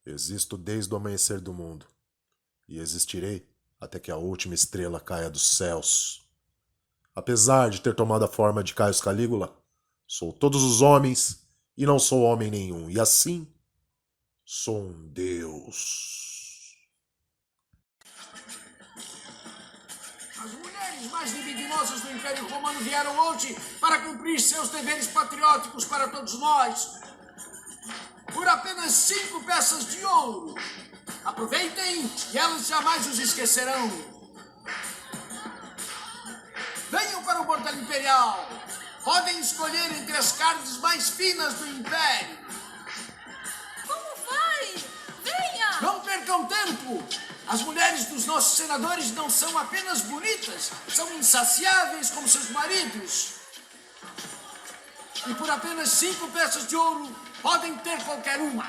Existo desde o amanhecer do mundo, e existirei até que a última estrela caia dos céus. Apesar de ter tomado a forma de Caio Calígula, sou todos os homens e não sou homem nenhum, e assim sou um deus. As mulheres mais libidinosas do Império Romano vieram hoje para cumprir seus deveres patrióticos para todos nós. Por apenas 5 peças de ouro. Aproveitem e elas jamais os esquecerão. Venham para o Bordel Imperial. Podem escolher entre as carnes mais finas do Império. Como vai? Venha! Não percam tempo! As mulheres dos nossos senadores não são apenas bonitas, são insaciáveis como seus maridos. E por apenas 5 peças de ouro, podem ter qualquer uma.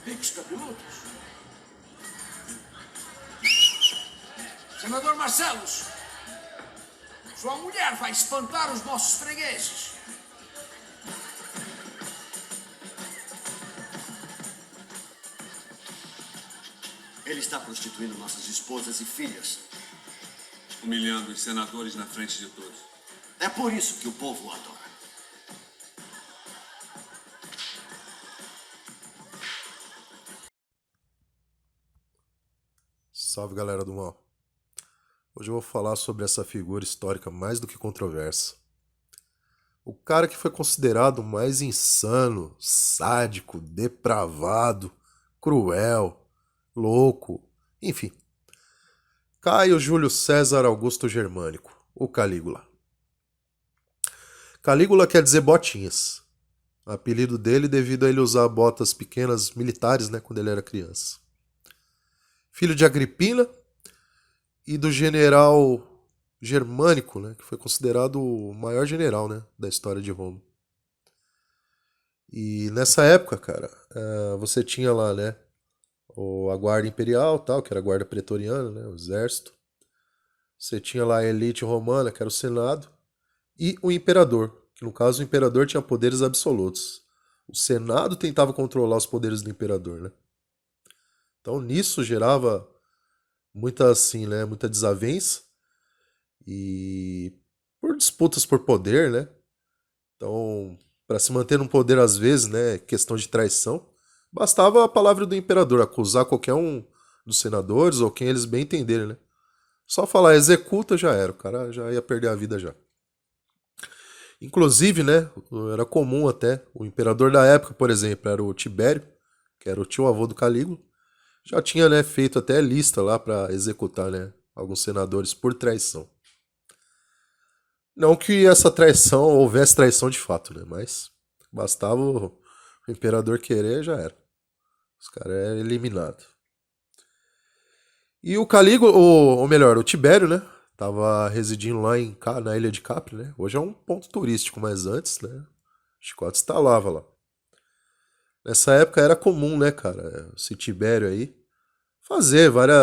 Ricos cabeludos. Senador Marcelos, sua mulher vai espantar os nossos fregueses. Ele está prostituindo nossas esposas e filhas. Humilhando os senadores na frente de todos. É por isso que o povo o adora. Salve, galera do mal. Hoje eu vou falar sobre essa figura histórica mais do que controversa. O cara que foi considerado o mais insano, sádico, depravado, cruel, louco, enfim. Caio Júlio César Augusto Germânico, o Calígula. Calígula quer dizer botinhas. Apelido dele devido a ele usar botas pequenas militares, né, quando ele era criança. Filho de Agripina e do general Germânico, né, que foi considerado o maior general, né, da história de Roma. E nessa época, cara, você tinha lá, né, a guarda imperial, tal, que era a guarda pretoriana, né, o exército. Você tinha lá a elite romana, que era o senado, e o imperador, que no caso o imperador tinha poderes absolutos. O senado tentava controlar os poderes do imperador, né? Então nisso gerava muita assim, né, muita desavença e por disputas por poder, né? Então, para se manter no poder às vezes, né, questão de traição, bastava a palavra do imperador acusar qualquer um dos senadores ou quem eles bem entenderem, né? Só falar executa já era, o cara já ia perder a vida já. Inclusive, né, era comum até, o imperador da época, por exemplo, era o Tibério, que era o tio-avô do Calígula, já tinha, né, feito até lista lá para executar, né, alguns senadores por traição. Não que essa traição houvesse traição de fato, né, mas bastava o imperador querer, já era. Os caras eram eliminados. E o Calígula, ou melhor, o Tibério, né, tava residindo lá na ilha de Capri, né, hoje é um ponto turístico, mas antes, né, Chicote instalava lá. Nessa época era comum, né, cara, esse Tibério aí,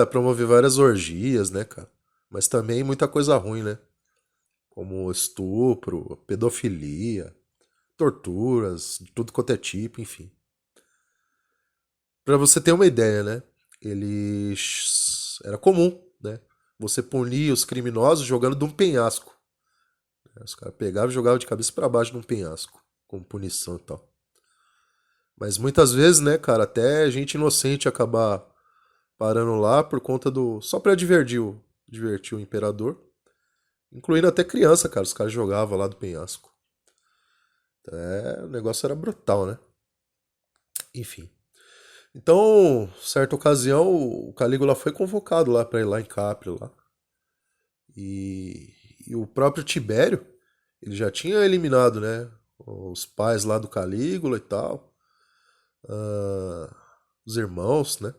promover várias orgias, né, cara. Mas também muita coisa ruim, né? Como estupro, pedofilia, torturas, de tudo quanto é tipo, enfim. Pra você ter uma ideia, né? Era comum, né? Você punir os criminosos jogando de um penhasco. Os caras pegavam e jogavam de cabeça pra baixo de um penhasco, como punição e tal. Mas muitas vezes, né, cara, até gente inocente acabar parando lá por conta do... Só pra divertir o imperador. Incluindo até criança, cara. Os caras jogavam lá do penhasco. O negócio era brutal, né? Enfim. Então, certa ocasião, o Calígula foi convocado lá pra ir lá em Capri, lá. E o próprio Tibério, ele já tinha eliminado, né? Os pais lá do Calígula e tal. Os irmãos, né?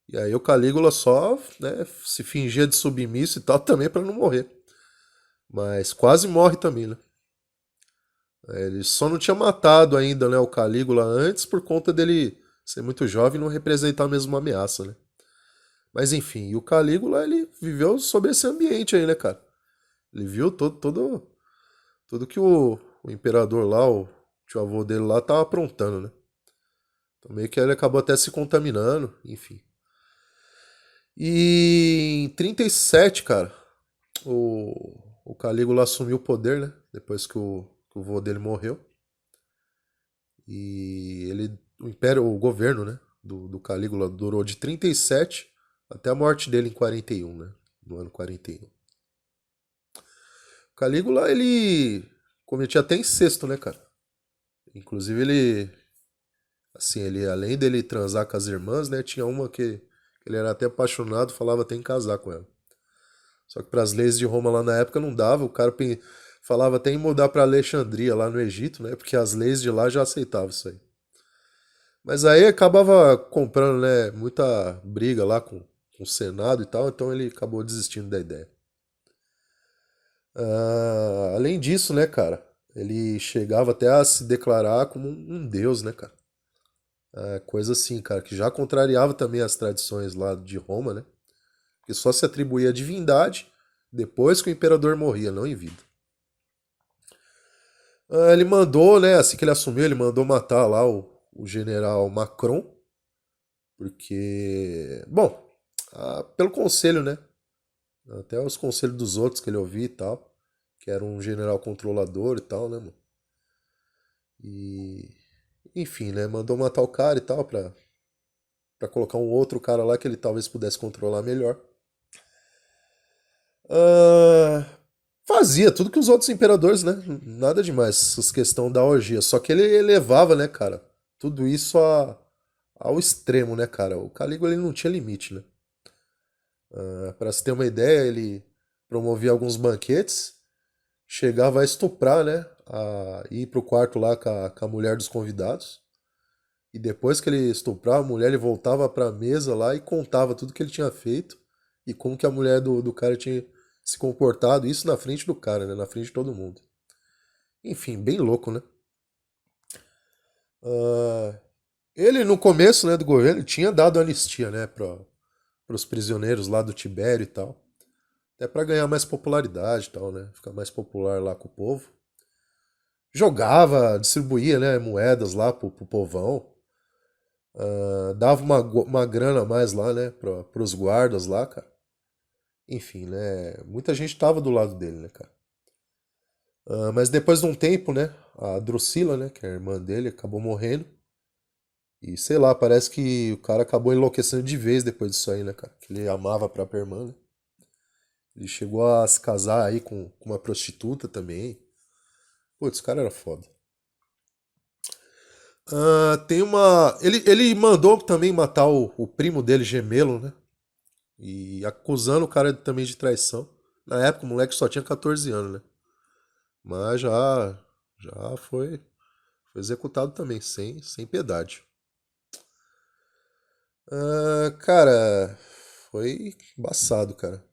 E aí o Calígula só, né, se fingia de submisso e tal também pra não morrer. Mas quase morre também, né? Ele só não tinha matado ainda, né, o Calígula antes por conta dele ser muito jovem e não representar mesmo uma ameaça, né? Mas enfim, e o Calígula, ele viveu sob esse ambiente aí, né, cara? Ele viu tudo que o imperador lá, o tio avô dele lá tava aprontando, né? Então meio que ele acabou até se contaminando, enfim. E em 37, cara, o Calígula assumiu o poder, né? Depois que o vô dele morreu. E ele, o império, o governo, né? Do Calígula durou de 37 até a morte dele em 41, né? No ano 41. O Calígula, ele cometia até incesto, né, cara? Inclusive ele, assim, ele além dele transar com as irmãs, né? Tinha uma que ele era até apaixonado, falava até em casar com ela. Só que para as leis de Roma lá na época não dava, o cara falava até em mudar para Alexandria, lá no Egito, né? Porque as leis de lá já aceitavam isso aí. Mas aí acabava comprando, né, muita briga lá com o Senado e tal, então ele acabou desistindo da ideia. Além disso, né, cara, ele chegava até a se declarar como um deus, né, cara? Coisa assim, cara, que já contrariava também as tradições lá de Roma, né? Porque só se atribuía a divindade depois que o imperador morria, não em vida. Ele mandou, né, assim que ele assumiu, ele mandou matar lá o general Macron, porque, bom, pelo conselho, né, até os conselhos dos outros que ele ouvia e tal, que era um general controlador e tal, né, mano. E, enfim, né, mandou matar o cara e tal pra colocar um outro cara lá que ele talvez pudesse controlar melhor. Fazia tudo que os outros imperadores, né? Nada demais, essas questão da orgia. Só que ele elevava, né, cara? Tudo isso ao extremo, né, cara? O Calígula ele não tinha limite, né? Para se ter uma ideia, ele promovia alguns banquetes, chegava a estuprar, né? A ir pro quarto lá com a mulher dos convidados. E depois que ele estuprava a mulher, ele voltava pra mesa lá e contava tudo que ele tinha feito e como que a mulher do cara tinha se comportado, isso na frente do cara, né? Na frente de todo mundo. Enfim, bem louco, né? Ah, ele, no começo, né, do governo, tinha dado anistia, né, para os prisioneiros lá do Tibério e tal. Até para ganhar mais popularidade e tal, né? Ficar mais popular lá com o povo. Jogava, distribuía, né, moedas lá pro povão. Dava uma grana a mais lá, né, pros guardas lá, cara. Enfim, né, muita gente tava do lado dele, né, cara. Mas depois de um tempo, né, a Drusila, né, que é a irmã dele, acabou morrendo. E sei lá, parece que o cara acabou enlouquecendo de vez depois disso aí, né, cara? Que ele amava a própria irmã, né? Ele chegou a se casar aí com uma prostituta também. Putz, esse cara era foda. Tem uma. Ele mandou também matar o primo dele, gemelo, né? E acusando o cara também de traição. Na época o moleque só tinha 14 anos, né? Mas já foi executado também, sem piedade. Cara, foi embaçado, cara.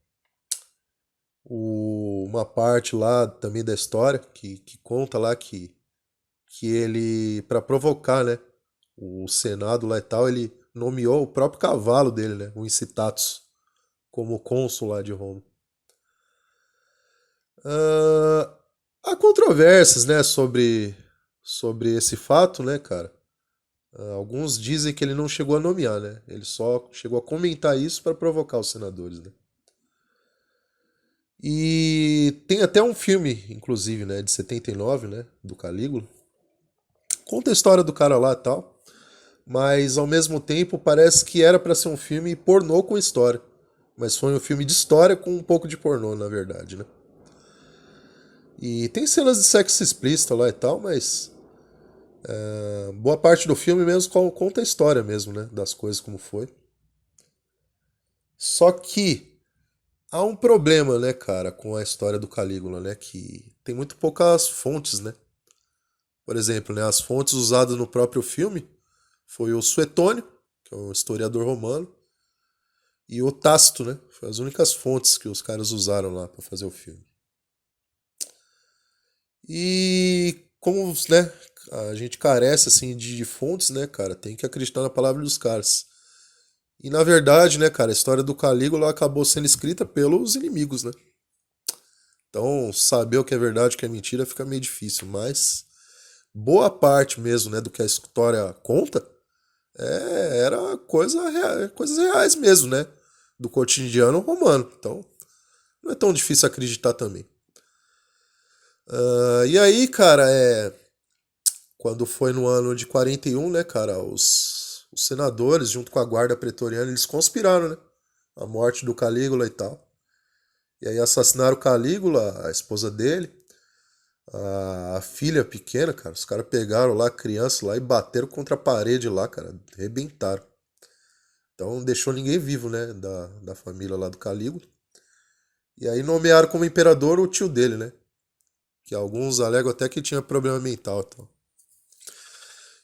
Uma parte lá também da história que conta lá que ele, pra provocar, né, o Senado lá e tal, ele nomeou o próprio cavalo dele, né, o Incitatus, como cônsul lá de Roma. Há controvérsias, né, sobre esse fato, né, cara. Alguns dizem que ele não chegou a nomear, né? Ele só chegou a comentar isso para provocar os senadores, né? E tem até um filme, inclusive, né, de 79, né, do Calígula. Conta a história do cara lá e tal, mas ao mesmo tempo parece que era para ser um filme pornô com história. Mas foi um filme de história com um pouco de pornô, na verdade, né? E tem cenas de sexo explícito lá e tal, mas boa parte do filme mesmo conta a história mesmo, né? Das coisas como foi. Só que há um problema, né, cara, com a história do Calígula, né? Que tem muito poucas fontes, né? Por exemplo, né, as fontes usadas no próprio filme foi o Suetônio, que é um historiador romano, e o Tácito, né? Foi as únicas fontes que os caras usaram lá para fazer o filme. E como, né, a gente carece assim de fontes, né, cara, tem que acreditar na palavra dos caras. E na verdade, né, cara, a história do Calígula acabou sendo escrita pelos inimigos, né? Então, saber o que é verdade e o que é mentira fica meio difícil, mas boa parte mesmo, né, do que a história conta, era coisas reais mesmo, né, do cotidiano romano. Então, não é tão difícil acreditar também. E aí, cara, quando foi no ano de 41, né, cara, os senadores, junto com a guarda pretoriana, eles conspiraram, né, a morte do Calígula e tal. E aí assassinaram o Calígula, a esposa dele, a filha pequena, cara. Os caras pegaram lá a criança lá e bateram contra a parede lá, cara. Arrebentaram. Então não deixou ninguém vivo, né, da família lá do Calígula. E aí nomearam como imperador o tio dele, né? Que alguns alegam até que tinha problema mental. Então.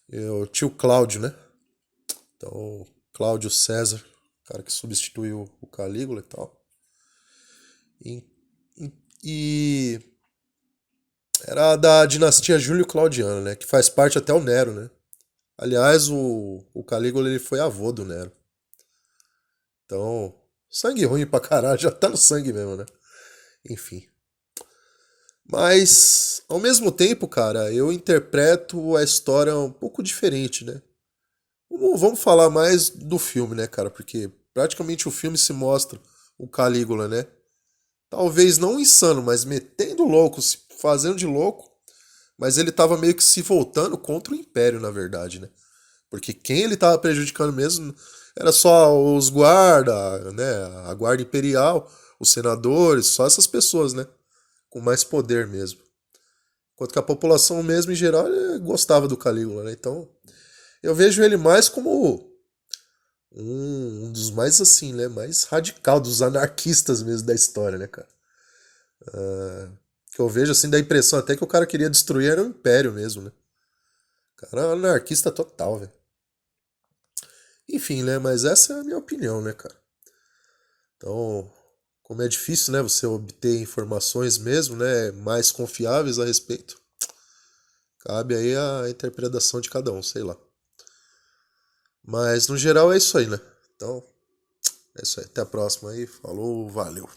E o tio Cláudio, né? Então, Cláudio César, cara que substituiu o Calígula e tal. E era da dinastia Júlio-Claudiana, né? Que faz parte até o Nero, né? Aliás, o Calígula ele foi avô do Nero. Então, sangue ruim pra caralho, já tá no sangue mesmo, né? Enfim. Mas, ao mesmo tempo, cara, eu interpreto a história um pouco diferente, né? Vamos falar mais do filme, né, cara? Porque praticamente o filme se mostra o Calígula, né? Talvez não insano, mas metendo louco, se fazendo de louco. Mas ele tava meio que se voltando contra o Império, na verdade, né? Porque quem ele tava prejudicando mesmo era só os guarda, né? A guarda imperial, os senadores, só essas pessoas, né? Com mais poder mesmo. Enquanto que a população mesmo, em geral, gostava do Calígula, né? Então, eu vejo ele mais como um dos mais, assim, né? Mais radical, dos anarquistas mesmo da história, né, cara? Que eu vejo, assim, da impressão até que o cara queria destruir era o Império mesmo, né? O cara é um anarquista total, velho. Enfim, né? Mas essa é a minha opinião, né, cara? Então, como é difícil, né, você obter informações mesmo, né, mais confiáveis a respeito, cabe aí a interpretação de cada um, sei lá. Mas, no geral, é isso aí, né? Então, é isso aí. Até a próxima aí. Falou, valeu.